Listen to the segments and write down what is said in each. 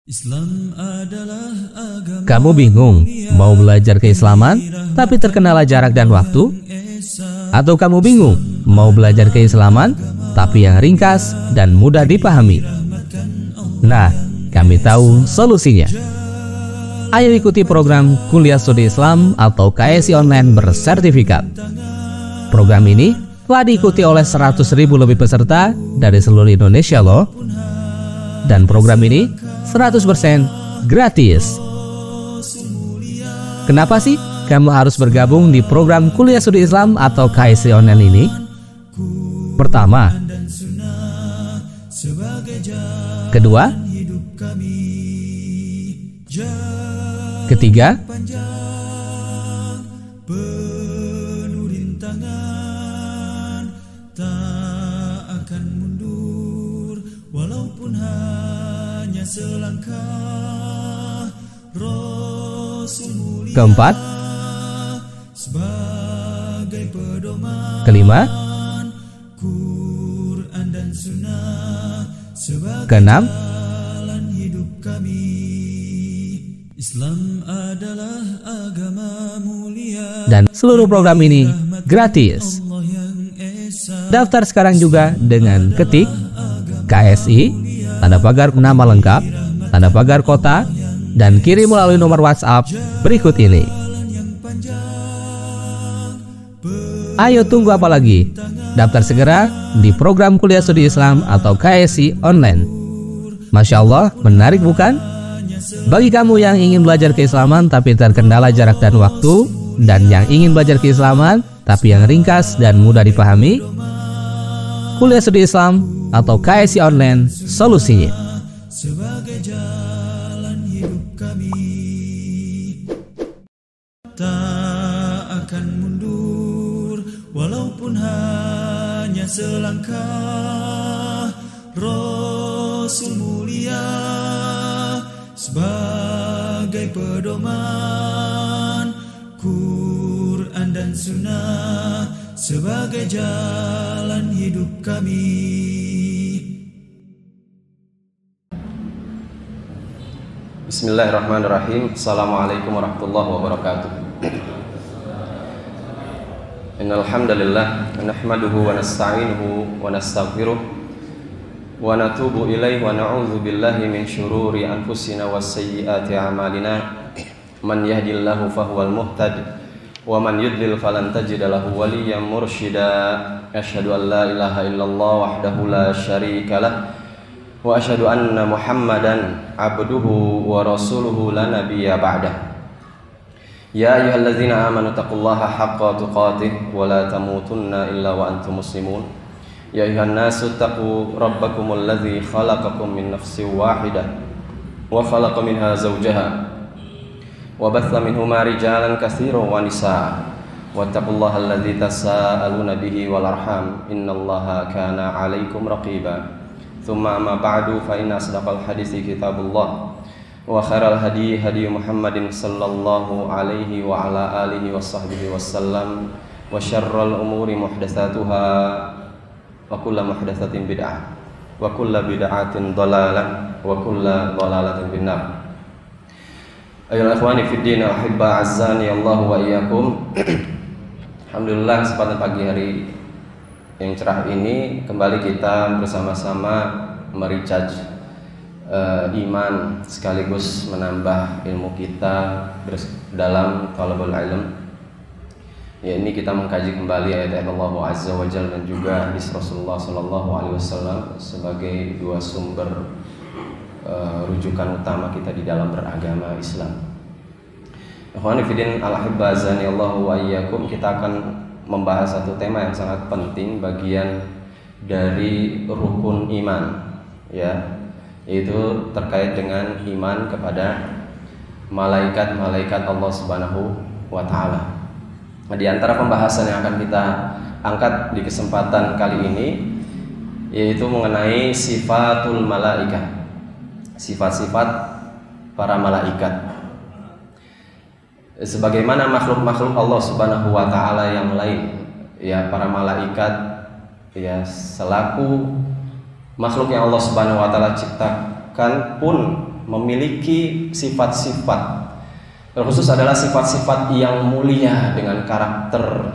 Islam adalah agama. Kamu bingung mau belajar keislaman tapi terkendala jarak dan waktu? Atau kamu bingung mau belajar keislaman tapi yang ringkas dan mudah dipahami? Nah, kami tahu solusinya. Ayo ikuti program Kuliah Studi Islam atau KSI Online bersertifikat. Program ini telah diikuti oleh 100.000 lebih peserta dari seluruh Indonesia loh. Dan program ini 100% gratis. Kenapa sih kamu harus bergabung di program Kuliah Studi Islam atau KSI Online ini? Pertama, kedua, ketiga, selangkah Rasul mulia keempat, sebagai pedoman kelima, Quran dan Sunnah sebagai keenam, jalan hidup kami. Islam adalah agama mulia dan seluruh program ini gratis. Allah yang esa. Daftar sekarang juga dengan ketik KSI tanda pagar nama lengkap, tanda pagar kota, dan kirim melalui nomor WhatsApp berikut ini. Ayo tunggu apa lagi? Daftar segera di program Kuliah Studi Islam atau KSI Online. Masya Allah, menarik bukan? Bagi kamu yang ingin belajar keislaman tapi terkendala jarak dan waktu, dan yang ingin belajar keislaman tapi yang ringkas dan mudah dipahami, Kuliah Studi Islam atau KSI Online solusinya. Sebagai jalan hidup kami, tak akan mundur walaupun hanya selangkah. Rasul mulia sebagai pedoman, Quran dan Sunnah sebagai jalan hidup kami. Bismillahirrahmanirrahim. Assalamualaikum warahmatullahi wabarakatuh. Innal hamdalillah nahmaduhu wa nasta'inuhu wa nastaghfiruh wa natubu ilaihi wa na'udzu billahi min syururi anfusina was sayyiati a'malina. Man yahdihillahu fahuwal muhtadi wa man yudlil falan tajida lahu waliyyan mursyida. Asyhadu an la ilaha illallah wahdahu la syarika lah wa asyhadu anna Muhammadan abduhu wa rasuluhu la nabiyya ba'dah. Ya ayyuhalladzina amanu taqullaha haqqa tuqatih wa la tamutunna illa wa antum muslimun. Ya ayyuhan nasu taqu rabbakumul ladzi khalaqakum min nafsin wahidah wa khalaqa minha zawjaha wa batha minhuma rijalan katsiran wa nisaa. Wattaqullaha alladzi tasaaluna bihi wal arham innallaha kana 'alaikum raqiba. Thumma amma ba'du fa inna asdaqal hadithi kitabullah wa khairal hadi hadi Muhammadin sallallahu alaihi wa ala alihi wa sahbihi wasallam wa syarral umuri muhdatsatuha wa kullu muhdatsatin bid'ah wa kullu bid'atin dhalalah wa kullu dhalalatin finnar. Ayyuhal ikhwani fid din ahibba azzani Allah wa iyyakum. Alhamdulillah, kesempatan pagi hari yang cerah ini kembali kita bersama-sama merecharge iman sekaligus menambah ilmu kita dalam talabul ilm. Ya, ini kita mengkaji kembali ayat-ayat Allah Azza wa Jalla dan juga hadis Rasulullah sallallahu alaihi wasallam sebagai dua sumber rujukan utama kita di dalam beragama Islam. Ikhwani fillah al-ahibba azani Allah wa iyyakum, kita akan membahas satu tema yang sangat penting, bagian dari rukun iman, ya, yaitu terkait dengan iman kepada malaikat-malaikat Allah Subhanahu wa taala. Di antara pembahasan yang akan kita angkat di kesempatan kali ini yaitu mengenai sifatul malaikat, sifat-sifat para malaikat. Sebagaimana makhluk-makhluk Allah Subhanahu wa taala yang lain, ya, para malaikat ya selaku makhluk yang Allah Subhanahu wa taala ciptakan pun memiliki sifat-sifat, terkhusus adalah sifat-sifat yang mulia dengan karakter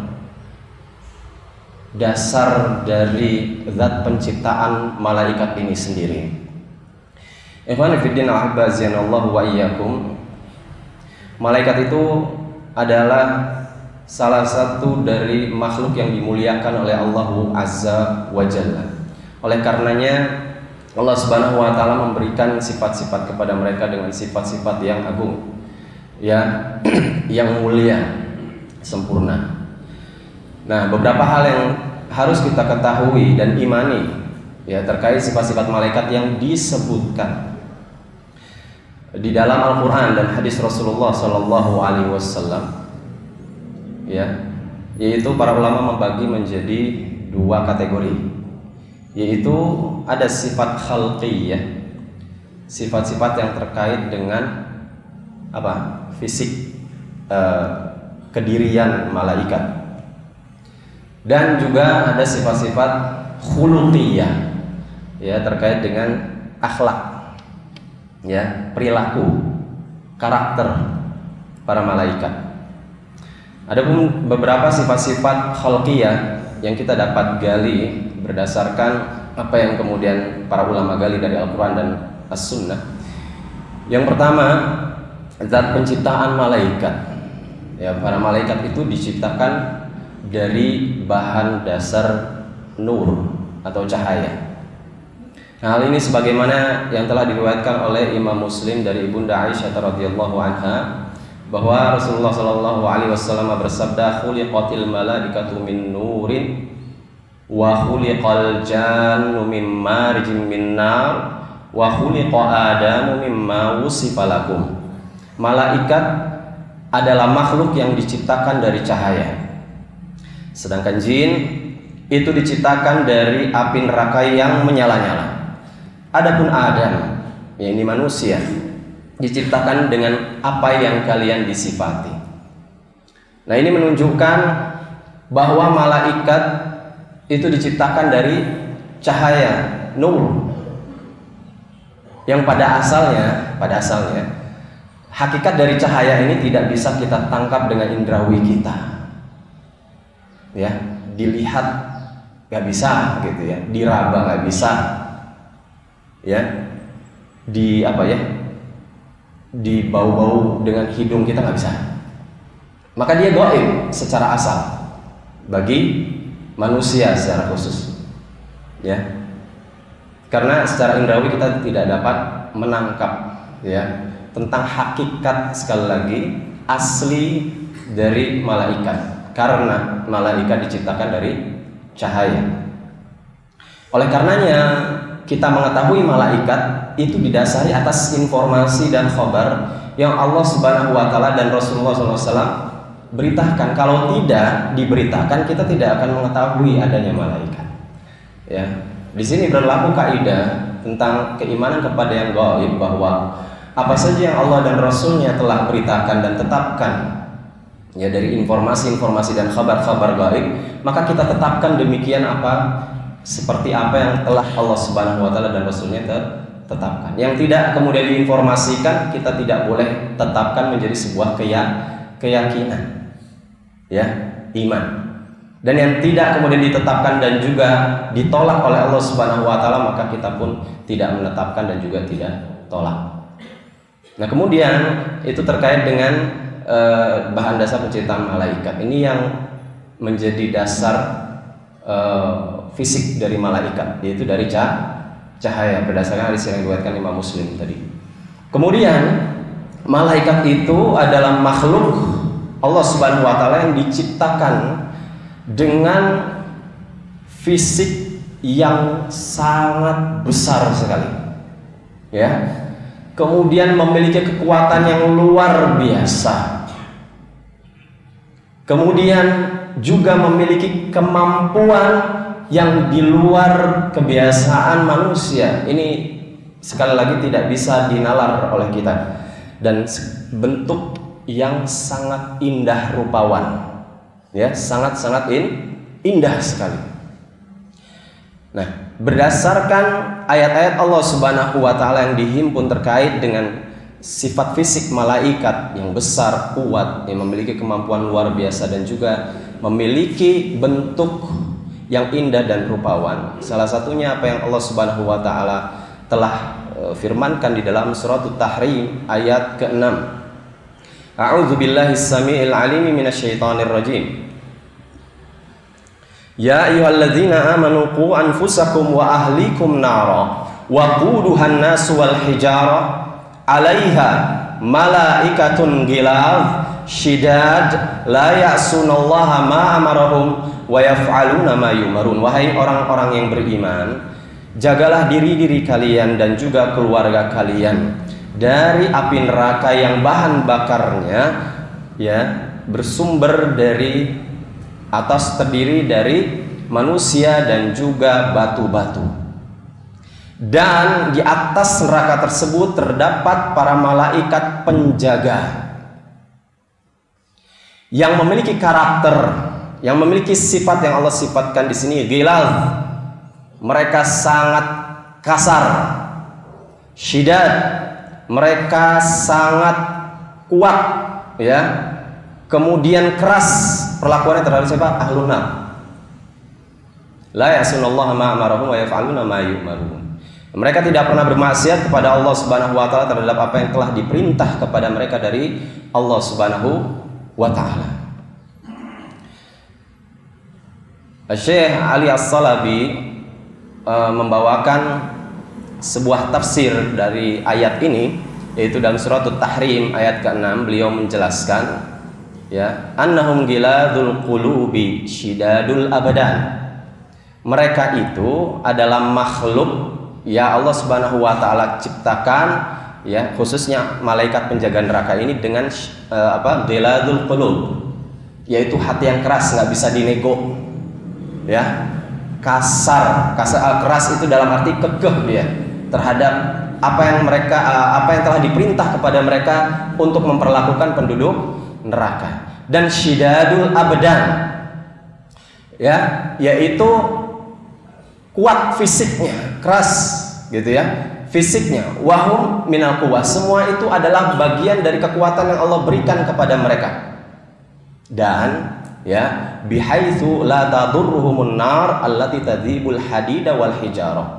dasar dari zat penciptaan malaikat ini sendiri. Ikhwan fillah a'azanallahu wa iyyakum. Malaikat itu adalah salah satu dari makhluk yang dimuliakan oleh Allah Azza wa Jalla. Oleh karenanya Allah Subhanahu wa taala memberikan sifat-sifat kepada mereka dengan sifat-sifat yang agung, ya, yang mulia, sempurna. Nah, beberapa hal yang harus kita ketahui dan imani, ya, terkait sifat-sifat malaikat yang disebutkan di dalam Al-Quran dan hadis Rasulullah Sallallahu Alaihi Wasallam, ya, yaitu para ulama membagi menjadi dua kategori, yaitu ada sifat khalqiyah, sifat-sifat yang terkait dengan fisik, kedirian malaikat, dan juga ada sifat-sifat khuluqiyah, ya, terkait dengan akhlak, ya, perilaku, karakter para malaikat. Ada pun beberapa sifat-sifat khalqiyah yang kita dapat gali berdasarkan apa yang kemudian para ulama gali dari Al-Quran dan As-Sunnah. Yang pertama, zat penciptaan malaikat, ya, para malaikat itu diciptakan dari bahan dasar nur atau cahaya. Nah, hal ini sebagaimana yang telah diriwayatkan oleh Imam Muslim dari Ibunda Aisyah radhiyallahu anha, bahwa Rasulullah sallallahu alaihi wasallam bersabda, khuliqatil malaikatu min nurin wa khuliqal jannu min marijin min nar wa khuliqa adamu mimma wusifa lakum. Malaikat adalah makhluk yang diciptakan dari cahaya, sedangkan jin itu diciptakan dari api neraka yang menyala-nyala. Adapun Adam, yakni manusia, diciptakan dengan apa yang kalian disifati. Nah, ini menunjukkan bahwa malaikat itu diciptakan dari cahaya nur, yang pada asalnya hakikat dari cahaya ini tidak bisa kita tangkap dengan indrawi kita, ya, dilihat nggak bisa gitu, ya, diraba nggak bisa, ya, dibau-bau dengan hidung kita nggak bisa. Maka dia gaib secara asal bagi manusia secara khusus, ya, karena secara indrawi kita tidak dapat menangkap, ya, tentang hakikat, sekali lagi, asli dari malaikat, karena malaikat diciptakan dari cahaya. Oleh karenanya kita mengetahui malaikat itu didasari atas informasi dan khabar yang Allah Subhanahu wa taala dan Rasulullah SAW beritakan. Kalau tidak diberitakan, kita tidak akan mengetahui adanya malaikat, ya. Di sini berlaku kaidah tentang keimanan kepada yang gaib, bahwa apa saja yang Allah dan Rasulnya telah beritakan dan tetapkan, ya, dari informasi-informasi dan kabar-kabar gaib, maka kita tetapkan demikian seperti apa yang telah Allah Subhanahu wa taala dan Rasulnya tetapkan. Yang tidak kemudian diinformasikan, kita tidak boleh tetapkan menjadi sebuah keyakinan, ya, iman. Dan yang tidak kemudian ditetapkan dan juga ditolak oleh Allah Subhanahu wa taala, maka kita pun tidak menetapkan dan juga tidak tolak. Nah, kemudian itu terkait dengan bahan dasar penciptaan malaikat. Ini yang menjadi dasar fisik dari malaikat, yaitu dari cahaya, berdasarkan hadis yang diriwayatkan Imam Muslim tadi. Kemudian malaikat itu adalah makhluk Allah Subhanahu wa taala yang diciptakan dengan fisik yang sangat besar sekali, ya. Kemudian memiliki kekuatan yang luar biasa. Kemudian juga memiliki kemampuan yang di luar kebiasaan manusia. Ini sekali lagi tidak bisa dinalar oleh kita, dan bentuk yang sangat indah rupawan, ya, sangat-sangat indah sekali. Nah, berdasarkan ayat-ayat Allah Subhanahu wa taala yang dihimpun terkait dengan sifat fisik malaikat yang besar, kuat, yang memiliki kemampuan luar biasa dan juga memiliki bentuk yang indah dan rupawan. Salah satunya apa yang Allah Subhanahu wa taala telah firmankan di dalam surat At-Tahrim ayat ke-6. A'udzu billahi as-sami'il 'alim minasyaitonir rajim. Ya ayyuhalladzina amanu qu anfusakum wa ahlikum nara wa quduhan nasu wal hijara 'alaiha malaikatun ghilaz syidad la ya'sunallaha ma amarahum wa yaf'aluna ma yumarun. Wahai orang-orang yang beriman, jagalah diri-diri kalian dan juga keluarga kalian dari api neraka yang bahan bakarnya bersumber dari terdiri dari manusia dan juga batu-batu. Dan di atas neraka tersebut terdapat para malaikat penjaga yang memiliki karakter, yang memiliki sifat yang Allah sifatkan di sini, ghilaz. Mereka sangat kasar. Syidad, mereka sangat kuat, ya. Kemudian keras perlakuannya terhadap siapa? Ahlun nar. La ya'sunallaha ma amarahum wa yaf'aluna ma yu'marun. Mereka tidak pernah bermaksiat kepada Allah Subhanahu wa taala terhadap apa yang telah diperintah kepada mereka dari Allah Subhanahu wa taala. Syekh Ali As-Salabi membawakan sebuah tafsir dari ayat ini, yaitu dalam surat At-Tahrim ayat ke-6. Beliau menjelaskan, ya, annahum giladzul qulubi syidadul abadan. Mereka itu adalah makhluk, ya, Allah Subhanahu wa taala ciptakan, ya, khususnya malaikat penjaga neraka ini dengan giladzul qulub, yaitu hati yang keras, nggak bisa dinego, ya. Keras itu dalam arti kekeh dia terhadap apa yang telah diperintah kepada mereka untuk memperlakukan penduduk neraka. Dan syidadul abadan, ya, yaitu kuat fisiknya, keras gitu ya, fisiknya. Wahum minal quwwah, semua itu adalah bagian dari kekuatan yang Allah berikan kepada mereka. Dan ya, bihaitsu la tadurruhumun nar allati tadhibul hadida wal hijarah.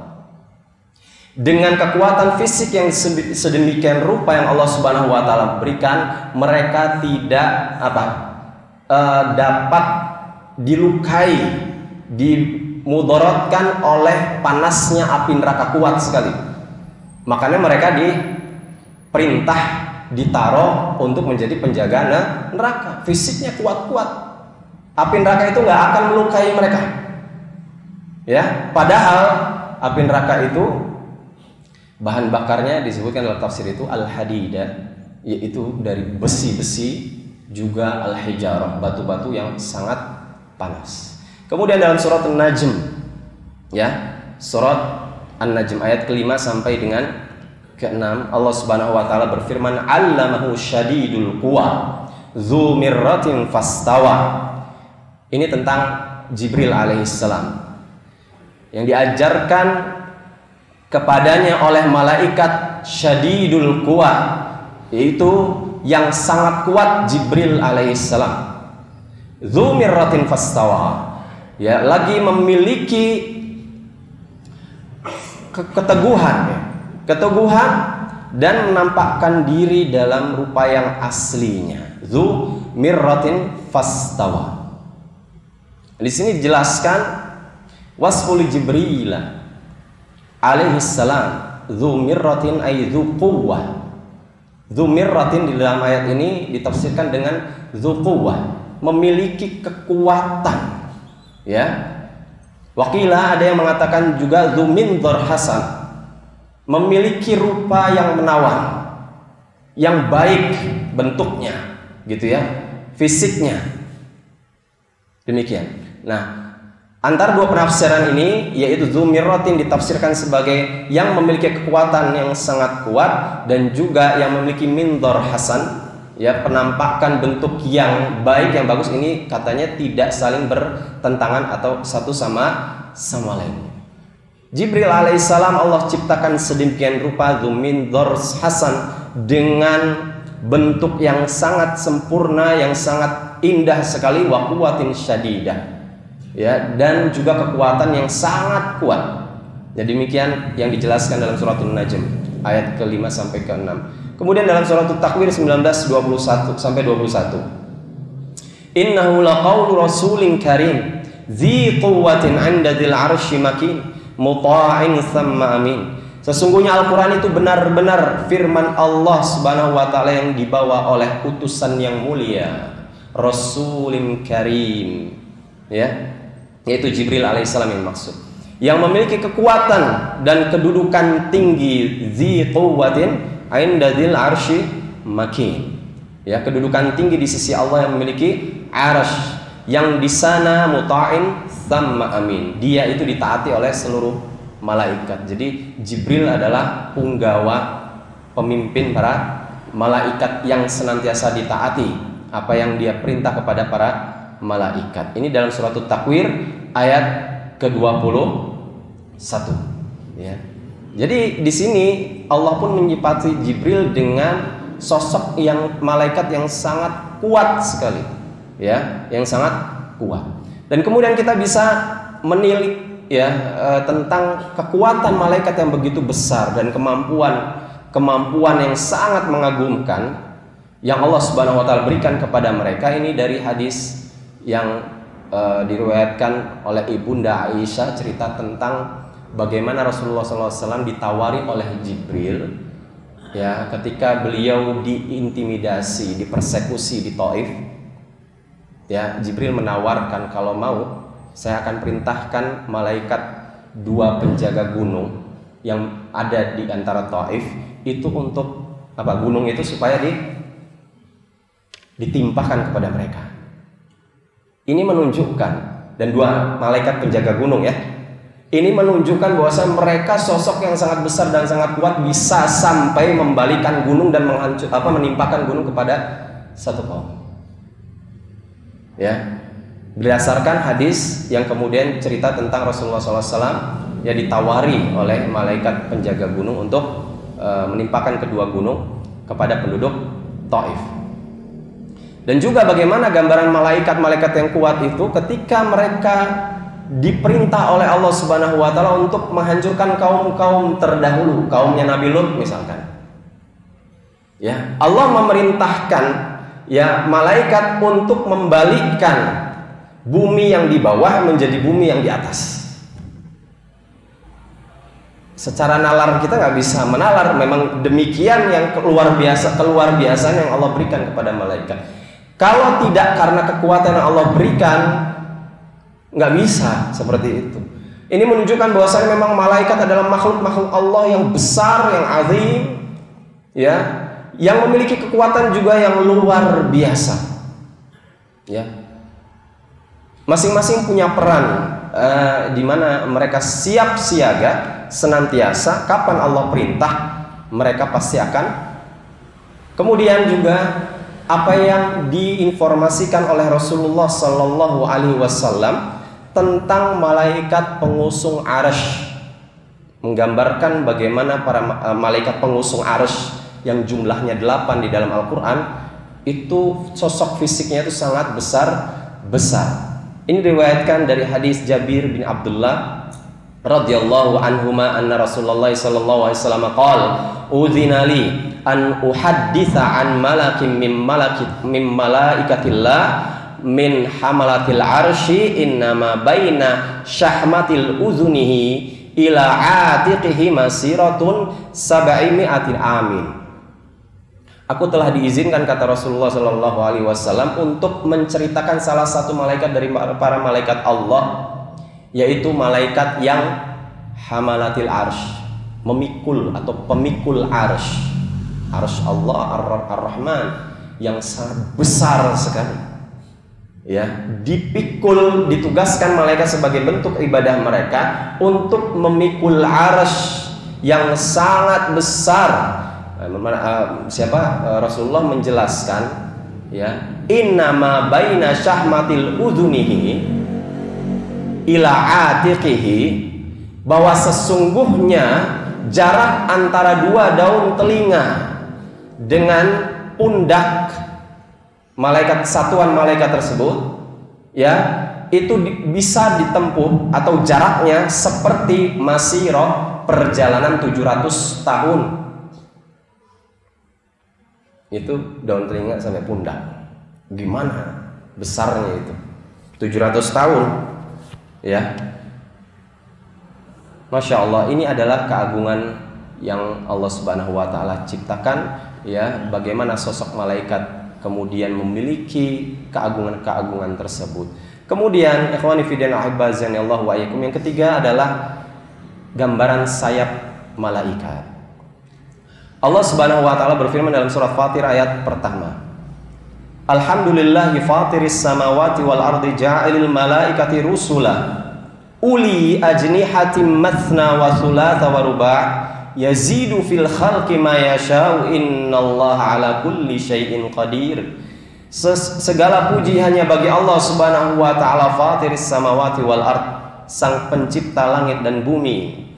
Dengan kekuatan fisik yang sedemikian rupa yang Allah Subhanahu wa taala berikan, mereka tidak dapat dilukai, dimudaratkan oleh panasnya api neraka, kuat sekali. Makanya mereka diperintah ditaruh untuk menjadi penjaga neraka. Fisiknya kuat-kuat. Api neraka itu nggak akan melukai mereka, ya. Padahal api neraka itu bahan bakarnya disebutkan dalam tafsir itu al-hadida, yaitu dari besi-besi, juga al-hijarah, batu-batu yang sangat panas. Kemudian dalam surat An-Najm, ya, surat An-Najm ayat ke-5 sampai dengan ke-6, Allah Subhanahu wa taala berfirman, allamahu syadidul quwa dzu mirratin fastawa. Ini tentang Jibril alaihissalam yang diajarkan kepadanya oleh malaikat syadidul quwa, yaitu yang sangat kuat, Jibril alaihissalam. Dzu mirratin fastawa, ya, lagi memiliki keteguhan dan menampakkan diri dalam rupa yang aslinya. Dzu mirratin fastawa. Di sini dijelaskan wasful Jibril alaihissalam dzu mirratin ay dzu quwwah. Dzu mirratin di dalam ayat ini ditafsirkan dengan dzu quwwah, memiliki kekuatan, ya. Wakilah ada yang mengatakan juga dzu mindzar hasan, memiliki rupa yang menawan, yang baik bentuknya, gitu ya, fisiknya. Demikian. Nah, antara dua penafsiran ini, yaitu dzu mirratin ditafsirkan sebagai yang memiliki kekuatan yang sangat kuat dan juga yang memiliki mindzar hasan, ya, penampakan bentuk yang baik, yang bagus. Ini katanya tidak saling bertentangan atau satu sama lain. Jibril alaihissalam Allah ciptakan sedemikian rupa dzumin dors hasan, dengan bentuk yang sangat sempurna, yang sangat indah sekali, wa quwwatin syadidah, ya, dan juga kekuatan yang sangat kuat. Jadi demikian yang dijelaskan dalam suratul Najm ayat ke-5 sampai ke-6. Kemudian dalam suratul Takwir 19:21 sampai 21. Innahu laqaulu rasulin karim dzi quwwatin 'inda dzil 'arsy makin muta'in tsamma amin. Sesungguhnya Al-Qur'an itu benar-benar firman Allah Subhanahu wa taala yang dibawa oleh utusan yang mulia, rasulin karim, ya, yaitu Jibril alaihissalam yang maksud, yang memiliki kekuatan dan kedudukan tinggi, dzi quwwatin 'inda dzil 'arsy makin, ya, kedudukan tinggi di sisi Allah yang memiliki arsy, yang di sana muta'in tsamma amin, dia itu ditaati oleh seluruh malaikat. Jadi Jibril adalah punggawa, pemimpin para malaikat yang senantiasa ditaati apa yang dia perintah kepada para malaikat. Ini dalam surat Takwir ayat ke-21, ya. Jadi di sini Allah pun menyifati Jibril dengan sosok yang malaikat yang sangat kuat sekali, ya, yang sangat kuat. Dan kemudian kita bisa menilik, ya, tentang kekuatan malaikat yang begitu besar dan kemampuan yang sangat mengagumkan yang Allah Subhanahu wa taala berikan kepada mereka. Ini dari hadis yang diriwayatkan oleh Ibunda Aisyah, cerita tentang bagaimana Rasulullah SAW ditawari oleh Jibril, ya, ketika beliau diintimidasi, dipersekusi di Taif, ya, Jibril menawarkan, kalau mau saya akan perintahkan malaikat 2 penjaga gunung yang ada di antara Taif itu untuk apa? Gunung itu supaya ditimpahkan kepada mereka. Ini menunjukkan, dan 2 malaikat penjaga gunung, ya, ini menunjukkan bahwa mereka sosok yang sangat besar dan sangat kuat, bisa sampai membalikan gunung dan menimpahkan gunung kepada satu kaum, ya. Berdasarkan hadis yang kemudian cerita tentang Rasulullah SAW yang ditawari oleh malaikat penjaga gunung untuk menimpakan kedua gunung kepada penduduk Taif. Dan juga bagaimana gambaran malaikat-malaikat yang kuat itu ketika mereka diperintah oleh Allah Subhanahu wa taala untuk menghancurkan kaum-kaum terdahulu, kaumnya Nabi Lut misalkan. Ya, Allah memerintahkan, ya, malaikat untuk membalikkan bumi yang di bawah menjadi bumi yang di atas. Secara nalar kita nggak bisa menalar, memang demikian yang keluar biasa yang Allah berikan kepada malaikat. Kalau tidak karena kekuatan yang Allah berikan, nggak bisa seperti itu. Ini menunjukkan bahwasanya memang malaikat adalah makhluk-makhluk Allah yang besar, yang azim, ya, yang memiliki kekuatan juga yang luar biasa, ya. Masing-masing punya peran di mana mereka siap siaga senantiasa, kapan Allah perintah mereka pasti akan. Kemudian juga apa yang diinformasikan oleh Rasulullah Sallallahu Alaihi Wasallam tentang malaikat pengusung arsy, menggambarkan bagaimana para malaikat pengusung arsy yang jumlahnya 8 di dalam Al-Quran itu sosok fisiknya itu sangat besar. Ini diriwayatkan dari hadis Jabir bin Abdullah radhiyallahu anhuma anna Rasulullah sallallahu alaihi wasallam qala udzina li an uhadditsa an malakin min malaikatillah min hamalatil arsy innama baina syahmatil uzunihi ila atiqihi masiratun 700 amin. Aku telah diizinkan, kata Rasulullah Shallallahu Alaihi Wasallam, untuk menceritakan salah satu malaikat dari para malaikat Allah, yaitu malaikat yang hamalatil arsh, memikul atau pemikul arsh Allah ar-Rahman, yang sangat besar sekali, ya, dipikul, ditugaskan malaikat sebagai bentuk ibadah mereka untuk memikul arsh yang sangat besar. Rasulullah menjelaskan, ya, innama baina syahmatil udhunihi ila atiqihi, bahwa sesungguhnya jarak antara dua daun telinga dengan pundak malaikat, satuan malaikat tersebut, ya, itu bisa ditempuh atau jaraknya seperti masirah perjalanan 700 tahun. Itu daun telinga sampai pundak. Gimana besarnya itu? 700 tahun. Ya. Masya Allah, ini adalah keagungan yang Allah Subhanahu wa Ta'ala ciptakan, ya, bagaimana sosok malaikat kemudian memiliki keagungan-keagungan tersebut. Kemudian ikhwani fillah ahibazanillahu wa iyyakum, yang ketiga adalah gambaran sayap malaikat. Allah Subhanahu wa Ta'ala berfirman dalam surat Fatir ayat pertama, Alhamdulillahi fatiris samawati wal ardi ja'ilil malaikati rusula uli ajnihatim mathna wa thulatha wa ruba' yazidu fil khalqi ma yasha'u innallaha ala kulli syai'in qadir. Segala puji hanya bagi Allah Subhanahu wa Ta'ala fatiris samawati wal ard, sang pencipta langit dan bumi,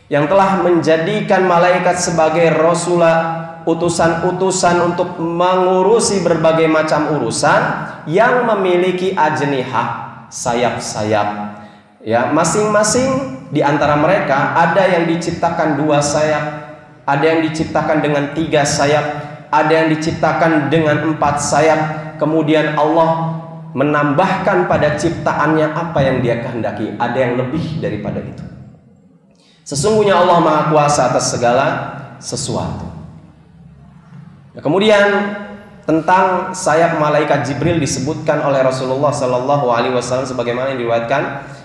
yang telah menjadikan malaikat sebagai rasulah, utusan-utusan untuk mengurusi berbagai macam urusan, yang memiliki ajnihah, sayap-sayap. Ya, masing-masing di antara mereka ada yang diciptakan 2 sayap, ada yang diciptakan dengan 3 sayap, ada yang diciptakan dengan 4 sayap. Kemudian Allah menambahkan pada ciptaannya apa yang Dia kehendaki, ada yang lebih daripada itu. Sesungguhnya Allah Maha Kuasa atas segala sesuatu. Nah, kemudian tentang sayap malaikat Jibril disebutkan oleh Rasulullah Sallallahu Alaihi Wasallam sebagaimana yang diriwayatkan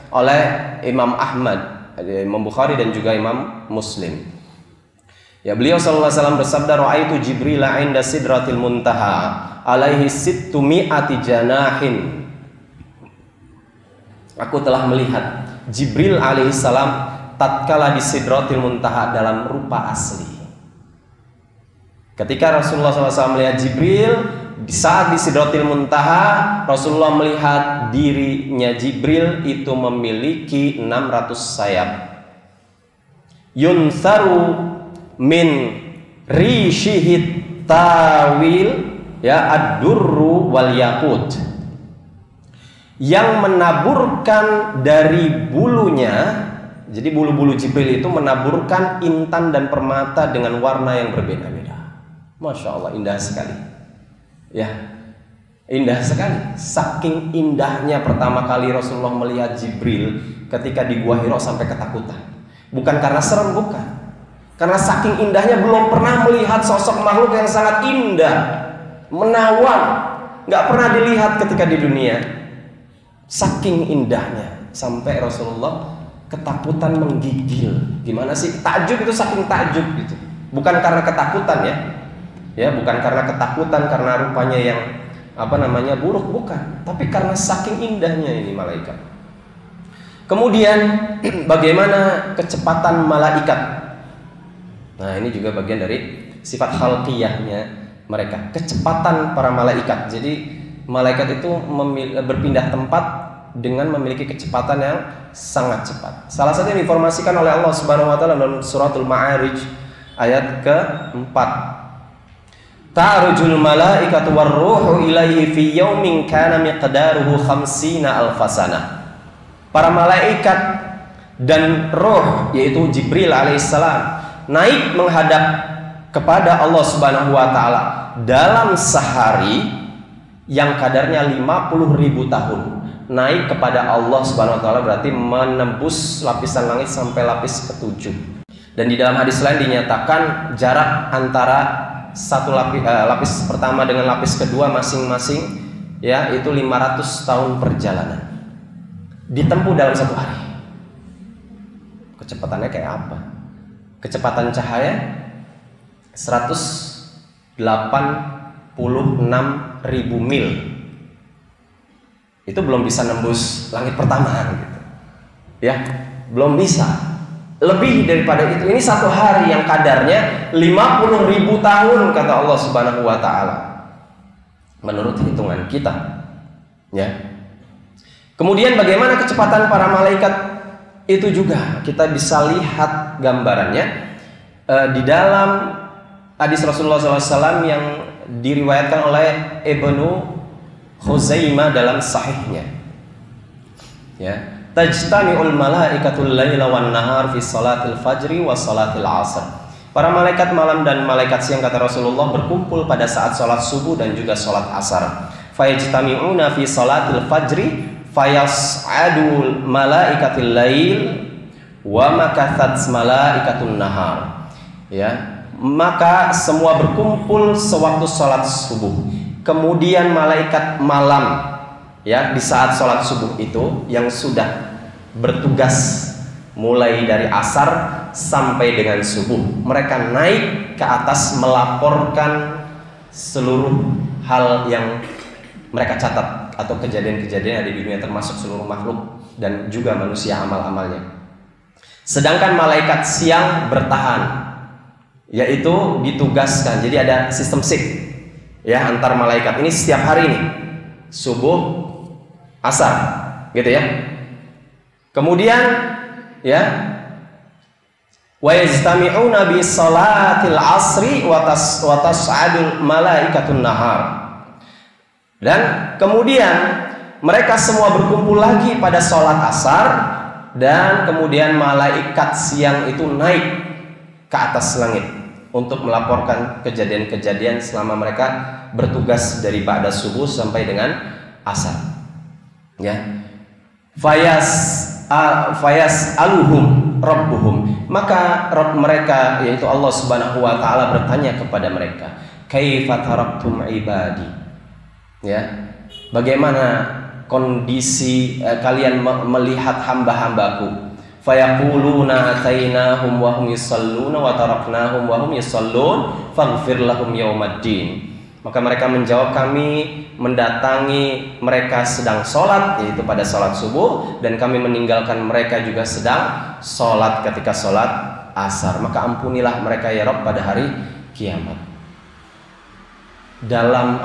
oleh Imam Ahmad, Imam Bukhari dan juga Imam Muslim. Ya, beliau Sallallahu Alaihi Wasallam bersabda, "Ra'aitu Jibril 'inda sidratil muntaha, alaihi sittu mi'ati janahin." Aku telah melihat Jibril alaihissalam tatkala di Sidratil Muntaha dalam rupa asli. Ketika Rasulullah SAW melihat Jibril, di saat di Sidratil Muntaha, Rasulullah melihat dirinya Jibril itu memiliki 600 sayap. Yunsaru min rishihit tawil, ya, ad-durru wal yakut, yang menaburkan dari bulunya. Jadi bulu-bulu Jibril itu menaburkan intan dan permata dengan warna yang berbeda-beda. Masya Allah, indah sekali. Ya, indah sekali. Saking indahnya pertama kali Rasulullah melihat Jibril ketika di Gua Hira sampai ketakutan. Bukan karena serem, bukan. Karena saking indahnya, belum pernah melihat sosok makhluk yang sangat indah, menawan, nggak pernah dilihat ketika di dunia. Saking indahnya sampai Rasulullah ketakutan menggigil. Gimana sih? Takjub itu, saking takjub gitu. Bukan karena ketakutan, ya. Ya, bukan karena ketakutan karena rupanya yang buruk, bukan. Tapi karena saking indahnya ini malaikat. Kemudian bagaimana kecepatan malaikat? Nah, ini juga bagian dari sifat khalqiyahnya mereka, kecepatan para malaikat. Jadi malaikat itu berpindah tempat dengan memiliki kecepatan yang sangat cepat. Salah satu yang diinformasikan oleh Allah Subhanahu wa Ta'ala dalam suratul Ma'arij ayat ke-4. Ta'rujul malaikatu warruhu ilaihi fi yaumin kana miqdaruhu 50 alfasana. Para malaikat dan roh, yaitu Jibril alaihissalam, naik menghadap kepada Allah Subhanahu wa Ta'ala dalam sehari yang kadarnya 50.000 tahun. Naik kepada Allah Subhanahu wa Ta'ala berarti menembus lapisan langit sampai lapis ke-7. Dan di dalam hadis lain dinyatakan jarak antara lapis pertama dengan lapis kedua masing-masing, ya, itu 500 tahun perjalanan. Ditempuh dalam 1 hari. Kecepatannya kayak apa? Kecepatan cahaya 186.000 mil. Itu belum bisa nembus langit pertama gitu. Ya, belum bisa. Lebih daripada itu. Ini 1 hari yang kadarnya 50.000 tahun kata Allah Subhanahu wa Ta'ala. Menurut hitungan kita. Ya. Kemudian bagaimana kecepatan para malaikat itu juga kita bisa lihat gambarannya di dalam hadis Rasulullah SAW yang diriwayatkan oleh Ibnu Khuzaimah dalam sahihnya. Ya, tajtami'ul malaikatul laila wan nahar fi salatil fajri wa salatil asr. Para malaikat malam dan malaikat siang, kata Rasulullah, berkumpul pada saat salat subuh dan juga salat asar. Fayajtami'una fi salatil fajri fayas'adul malaikatil lail wa makathat malaikatun nahar. Ya, maka semua berkumpul sewaktu salat subuh. Kemudian malaikat malam, ya, di saat sholat subuh itu yang sudah bertugas mulai dari asar sampai dengan subuh, mereka naik ke atas melaporkan seluruh hal yang mereka catat atau kejadian-kejadian yang ada di dunia, termasuk seluruh makhluk dan juga manusia amal-amalnya. Sedangkan malaikat siang bertahan, yaitu ditugaskan. Jadi ada sistem shift, ya, antar malaikat ini setiap hari nih, subuh, asar, gitu ya. Kemudian, ya, wa yajtami'una bi salatil asri wa tas'adul malaikatun nahar. Dan kemudian mereka semua berkumpul lagi pada sholat asar, dan kemudian malaikat siang itu naik ke atas langit untuk melaporkan kejadian-kejadian selama mereka bertugas dari ba'da subuh sampai dengan asar. Ya, fayas aluhum rabbuhum, maka Rabb mereka, yaitu Allah Subhanahu wa taala, bertanya kepada mereka, kaifa taraktum ibadi, ya, bagaimana kondisi kalian melihat hamba-hambaku. Fayaquluna atainahum wa hum yusalluna wa taraknahum wa hum yusallun faghfir lahum yaumaddin. Maka mereka menjawab, kami mendatangi mereka sedang sholat, yaitu pada sholat subuh, dan kami meninggalkan mereka juga sedang sholat ketika sholat asar. Maka ampunilah mereka ya Rabb pada hari kiamat. Dalam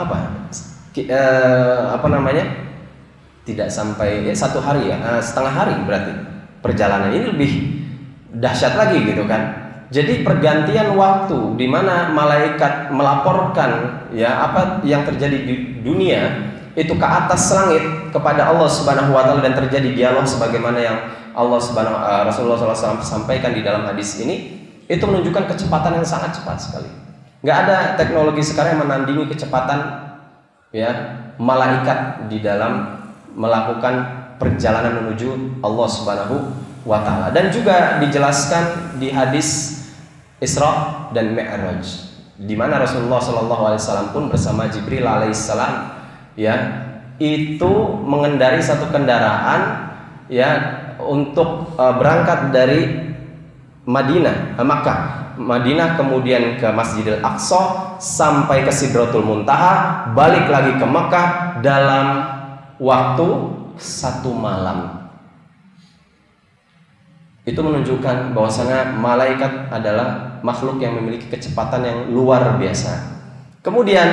tidak sampai satu hari, ya, setengah hari berarti perjalanan. Ini lebih dahsyat lagi, gitu kan. Jadi pergantian waktu di mana malaikat melaporkan, ya, apa yang terjadi di dunia itu ke atas langit kepada Allah Subhanahu wa taala, dan terjadi dialog sebagaimana yang Rasulullah SAW sampaikan di dalam hadis ini, itu menunjukkan kecepatan yang sangat cepat sekali. Nggak ada teknologi sekarang yang menandingi kecepatan, ya, malaikat di dalam melakukan perjalanan menuju Allah Subhanahu wa taala. Dan juga dijelaskan di hadis Isra dan Mi'raj, di mana Rasulullah SAW pun bersama Jibril alaihissalam, ya, itu mengendari satu kendaraan, ya, untuk berangkat dari Madinah, kemudian ke Masjidil Aqsa, sampai ke Sidratul Muntaha, balik lagi ke Makkah dalam waktu 1 malam. Itu menunjukkan bahwasanya malaikat adalah makhluk yang memiliki kecepatan yang luar biasa. Kemudian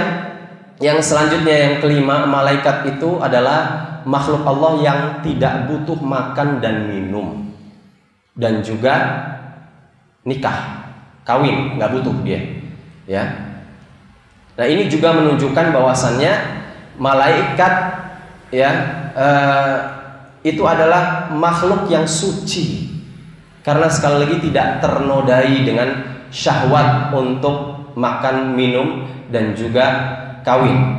yang selanjutnya, yang kelima, malaikat itu adalah makhluk Allah yang tidak butuh makan dan minum, dan juga nikah, kawin, nggak butuh dia, ya. Nah, ini juga menunjukkan bahwasannya malaikat, ya, itu adalah makhluk yang suci, karena sekali lagi tidak ternodai dengan syahwat untuk makan, minum, dan juga kawin.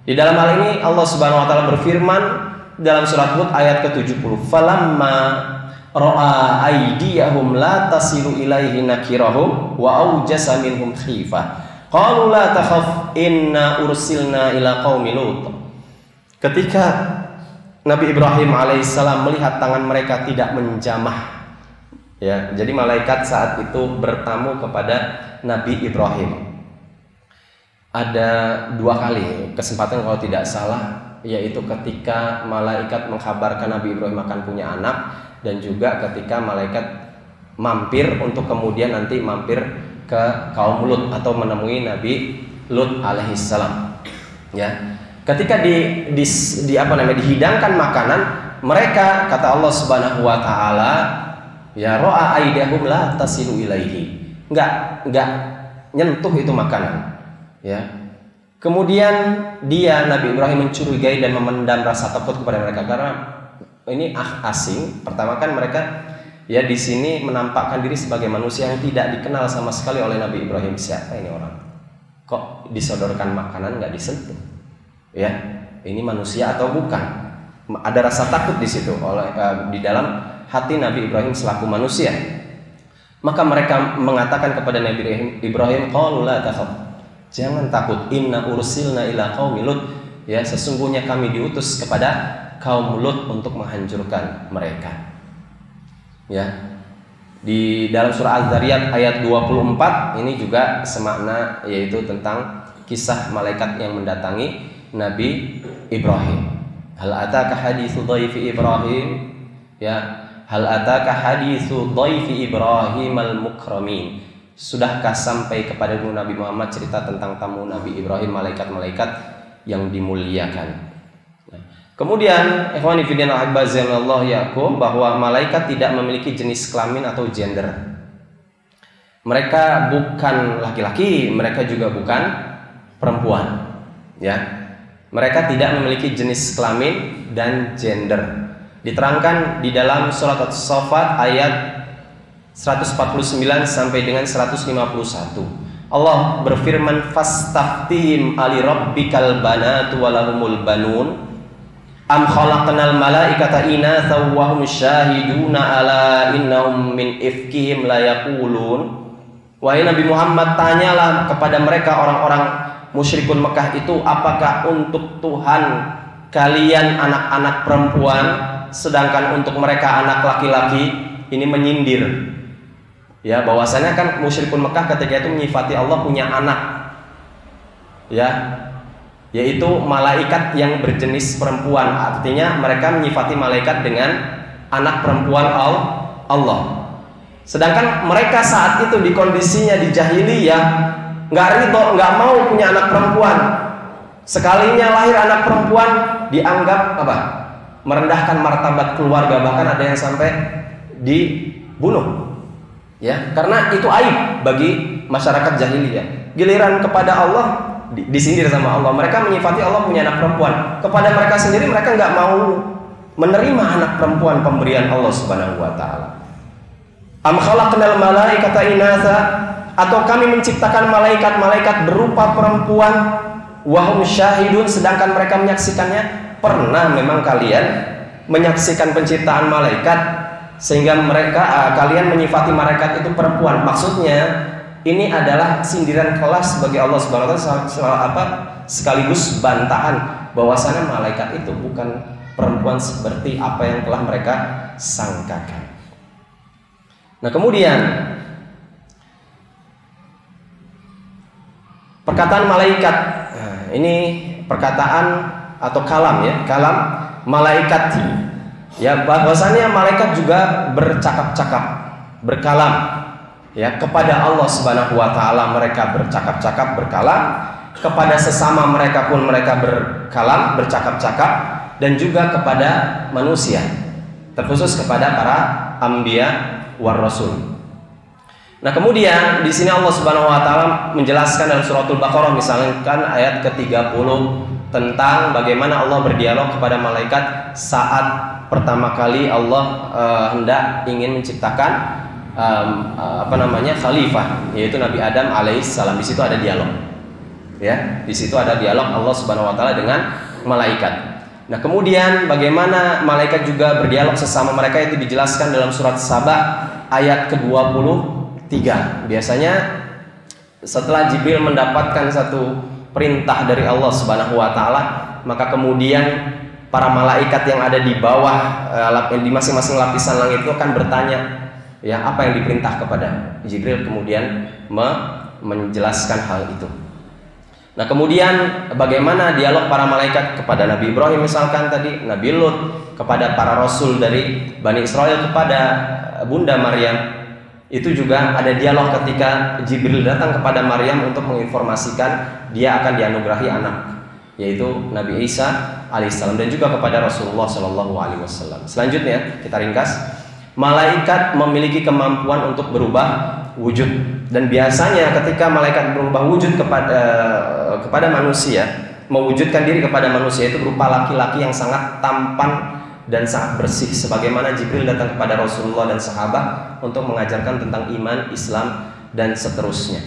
Di dalam hal ini Allah Subhanahu wa taala berfirman dalam surat Hud ayat ke-70, falamma ra'a aydiyahum la tasilu ilaihi nakirahum wa aujasa minhum khifah qalu la takhaf inna ursilna ila qaumi lut. Ketika Nabi Ibrahim alaihissalam melihat tangan mereka tidak menjamah, ya, jadi malaikat saat itu bertamu kepada Nabi Ibrahim. Ada 2 kali kesempatan kalau tidak salah, yaitu ketika malaikat mengkabarkan Nabi Ibrahim akan punya anak, dan juga ketika malaikat mampir untuk kemudian nanti mampir ke kaum Lut atau menemui Nabi Lut alaihissalam. Ya, ketika dihidangkan makanan, mereka, kata Allah Subhanahu wa taala, ya ra'a aydahum la tasilu ilaihi. Enggak nyentuh itu makanan. Ya. Kemudian Nabi Ibrahim mencurigai dan memendam rasa takut kepada mereka karena ini asing. Pertama kan mereka ya di sini menampakkan diri sebagai manusia yang tidak dikenal sama sekali oleh Nabi Ibrahim. Siapa ini orang? Kok disodorkan makanan nggak disentuh? Ya, ini manusia atau bukan? Ada rasa takut di situ di dalam hati Nabi Ibrahim selaku manusia. Maka mereka mengatakan kepada Nabi Ibrahim, qalu la takhaf. Jangan takut, inna ursilna ila qaumi Lut. Ya, sesungguhnya kami diutus kepada kaum Lut untuk menghancurkan mereka. Ya. Di dalam surah Az-Zariyat ayat 24 ini juga semakna, yaitu tentang kisah malaikat yang mendatangi Nabi Ibrahim. Hal ataka haditsu dhaifi Ibrahim? Ya, hal ataka haditsu dhaifi Ibrahim al-mukramin? Sudahkah sampai kepada Nabi Muhammad cerita tentang tamu Nabi Ibrahim, malaikat-malaikat yang dimuliakan? Nah, kemudian ikhwani fillah ahibazallahu yakum, bahwa malaikat tidak memiliki jenis kelamin atau gender. Mereka bukan laki-laki, mereka juga bukan perempuan. Ya. Mereka tidak memiliki jenis kelamin dan gender. Diterangkan di dalam surat As-Saffat ayat 149 sampai dengan 151. Allah berfirman, fastaftihim ali rabbikal banatu walahumul banun am khalaqnal malaikata inatha wa hum syahiduna ala innahum min ifkihim la yaqulun. Wahai Nabi Muhammad, tanyalah kepada mereka orang-orang musyrikun Mekah itu, apakah untuk Tuhan kalian anak-anak perempuan sedangkan untuk mereka anak laki-laki? Ini menyindir. Ya, bahwasanya kan musyrikun Mekah ketika itu menyifati Allah punya anak. Ya. Yaitu malaikat yang berjenis perempuan. Artinya mereka menyifati malaikat dengan anak perempuan Allah. Sedangkan mereka saat itu di kondisinya di jahiliyah nggak ridho, nggak mau punya anak perempuan. Sekalinya lahir anak perempuan dianggap apa? Merendahkan martabat keluarga, bahkan ada yang sampai dibunuh. Ya, karena itu aib bagi masyarakat jahiliyah. Giliran kepada Allah disindir sama Allah. Mereka menyifati Allah punya anak perempuan. Kepada mereka sendiri mereka nggak mau menerima anak perempuan pemberian Allah Subhanahu wa taala. Am khalaqnal malaikata inatha, atau kami menciptakan malaikat-malaikat berupa perempuan, wahum syahidun, sedangkan mereka menyaksikannya. Pernah memang kalian menyaksikan penciptaan malaikat sehingga kalian menyifati malaikat itu perempuan? Maksudnya ini adalah sindiran kelas bagi Allah Subhanahu wa taala, sekaligus bantahan bahwasanya malaikat itu bukan perempuan seperti apa yang telah mereka sangkakan. Nah, kemudian perkataan malaikat, nah, ini perkataan atau kalam, ya, kalam malaikat, ya, bahwasanya malaikat juga bercakap-cakap, berkalam, ya, kepada Allah Subhanahu wa taala mereka bercakap-cakap, berkalam, kepada sesama mereka pun mereka berkalam, bercakap-cakap, dan juga kepada manusia, terkhusus kepada para anbiya war rasul. Nah, kemudian di sini Allah Subhanahu wa taala menjelaskan dalam suratul Baqarah misalkan ayat ke-30 tentang bagaimana Allah berdialog kepada malaikat saat pertama kali Allah hendak ingin menciptakan khalifah, yaitu Nabi Adam alaihissalam. Di situ ada dialog. Ya, di situ ada dialog Allah Subhanahu wa taala dengan malaikat. Nah, kemudian bagaimana malaikat juga berdialog sesama mereka itu dijelaskan dalam surat Saba ayat ke-23. Biasanya setelah Jibril mendapatkan satu perintah dari Allah Subhanahu wa taala, maka kemudian para malaikat yang ada di bawah di masing-masing lapisan langit itu akan bertanya, ya, apa yang diperintah kepada Jibril, kemudian menjelaskan hal itu. Nah, kemudian bagaimana dialog para malaikat kepada Nabi Ibrahim misalkan tadi, Nabi Lut, kepada para rasul dari Bani Israel, kepada Bunda Maryam. Itu juga ada dialog ketika Jibril datang kepada Maryam untuk menginformasikan dia akan dianugerahi anak. yaitu Nabi Isa alaihissalam, dan juga kepada Rasulullah Shallallahu Alaihi Wasallam. Selanjutnya kita ringkas, malaikat memiliki kemampuan untuk berubah wujud, dan biasanya ketika malaikat berubah wujud kepada manusia, mewujudkan diri kepada manusia, itu berupa laki-laki yang sangat tampan dan sangat bersih, sebagaimana Jibril datang kepada Rasulullah dan sahabat untuk mengajarkan tentang iman, Islam, dan seterusnya.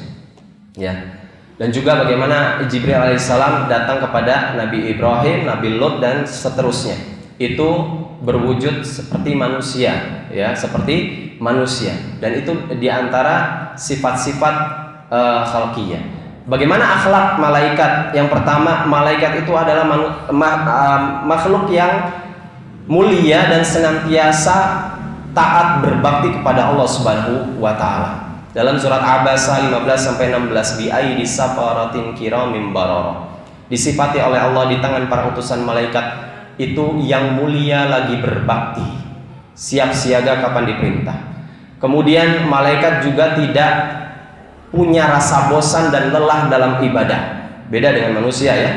Ya. Dan juga bagaimana Jibril alaihissalam datang kepada Nabi Ibrahim, Nabi Lot, dan seterusnya. Itu berwujud seperti manusia, ya, seperti manusia. Dan itu diantara sifat-sifat khalqiyah. Bagaimana akhlak malaikat? Yang pertama, malaikat itu adalah makhluk yang mulia dan senantiasa taat berbakti kepada Allah Subhanahu wa taala. Dalam surat Abasa 15-16, bi aidi safaratin kiramin barara. Disifati oleh Allah di tangan para utusan malaikat itu yang mulia lagi berbakti, siap siaga kapan diperintah. Kemudian malaikat juga tidak punya rasa bosan dan lelah dalam ibadah. Beda dengan manusia, ya.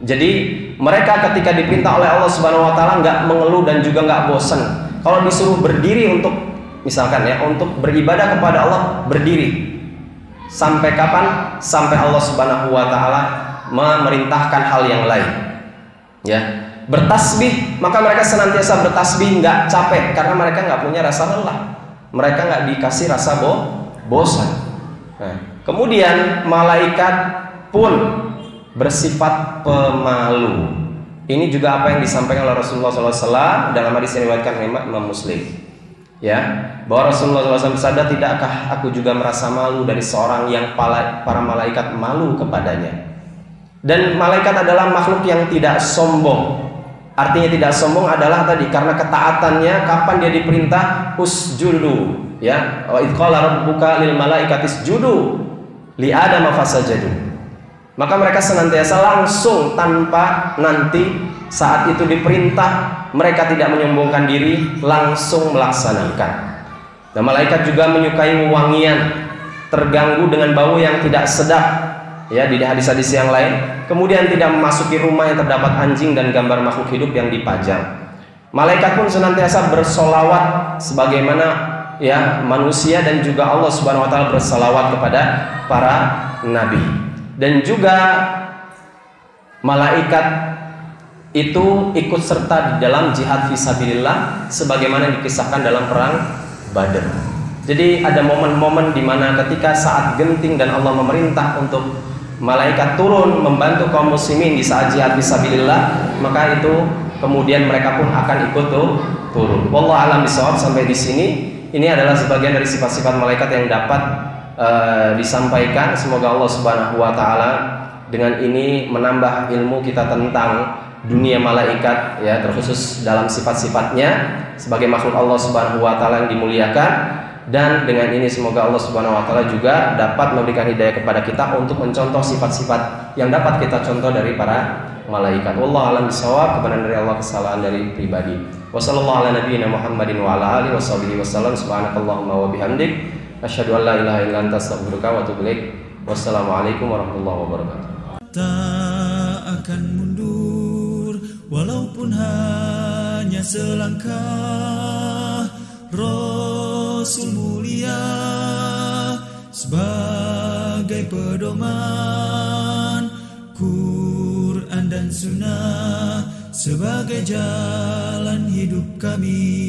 Jadi mereka ketika diperintah oleh Allah Subhanahu wa taala nggak mengeluh dan juga nggak bosan. Kalau disuruh berdiri untuk, misalkan ya, untuk beribadah kepada Allah, berdiri. Sampai kapan? Sampai Allah Subhanahu wa taala memerintahkan hal yang lain. Ya. Bertasbih, maka mereka senantiasa bertasbih, nggak capek, karena mereka nggak punya rasa lelah. Mereka nggak dikasih rasa bosan. Nah, kemudian malaikat pun bersifat pemalu. Ini juga apa yang disampaikan oleh Rasulullah SAW dalam hadis yang diriwayatkan Imam Muslim. Ya, bahwa Rasulullah SAW bersabda, tidakkah aku juga merasa malu dari seorang yang para malaikat malu kepadanya. Dan malaikat adalah makhluk yang tidak sombong. Artinya tidak sombong adalah tadi karena ketaatannya. Kapan dia diperintah? Usjudu, ya. Wa idz qala rabbuka lil malaikati isjudu li adama fasajadu. Maka mereka senantiasa langsung tanpa nanti saat itu diperintah, mereka tidak menyombongkan diri, langsung melaksanakan. Dan malaikat juga menyukai wewangian, terganggu dengan bau yang tidak sedap, ya, di hadis-hadis yang lain. Kemudian tidak memasuki rumah yang terdapat anjing dan gambar makhluk hidup yang dipajang. Malaikat pun senantiasa bersolawat sebagaimana, ya, manusia dan juga Allah Subhanahu wa taala bersolawat kepada para nabi. Dan juga malaikat itu ikut serta di dalam jihad fisabilillah sebagaimana dikisahkan dalam perang Badar. Jadi ada momen-momen di mana ketika saat genting dan Allah memerintah untuk malaikat turun membantu kaum muslimin di saat jihad fisabilillah, maka itu kemudian mereka pun akan ikut turun. Wallahu a'lam bishawab. Sampai di sini ini adalah sebagian dari sifat-sifat malaikat yang dapat disampaikan. Semoga Allah Subhanahu wa taala dengan ini menambah ilmu kita tentang dunia malaikat, ya, terkhusus dalam sifat-sifatnya sebagai makhluk Allah Subhanahu wa taala yang dimuliakan. Dan dengan ini semoga Allah Subhanahu wa taala juga dapat memberikan hidayah kepada kita untuk mencontoh sifat-sifat yang dapat kita contoh dari para malaikat. Wallahu a'lam bishawab. Kebenaran dari Allah, kesalahan dari pribadi. Wassallallahu ala nabiyyina Muhammadin wa ala alihi washabihi wasallam. Subhanakallahumma wa bihamdik, asyhadu an la ilaha illa anta astaghfiruka wa atubu ilaik. Wassalamualaikum warahmatullahi wabarakatuh. Tak akan mundur walaupun hanya selangkah. Rasul mulia sebagai pedoman, Quran dan Sunnah sebagai jalan hidup kami.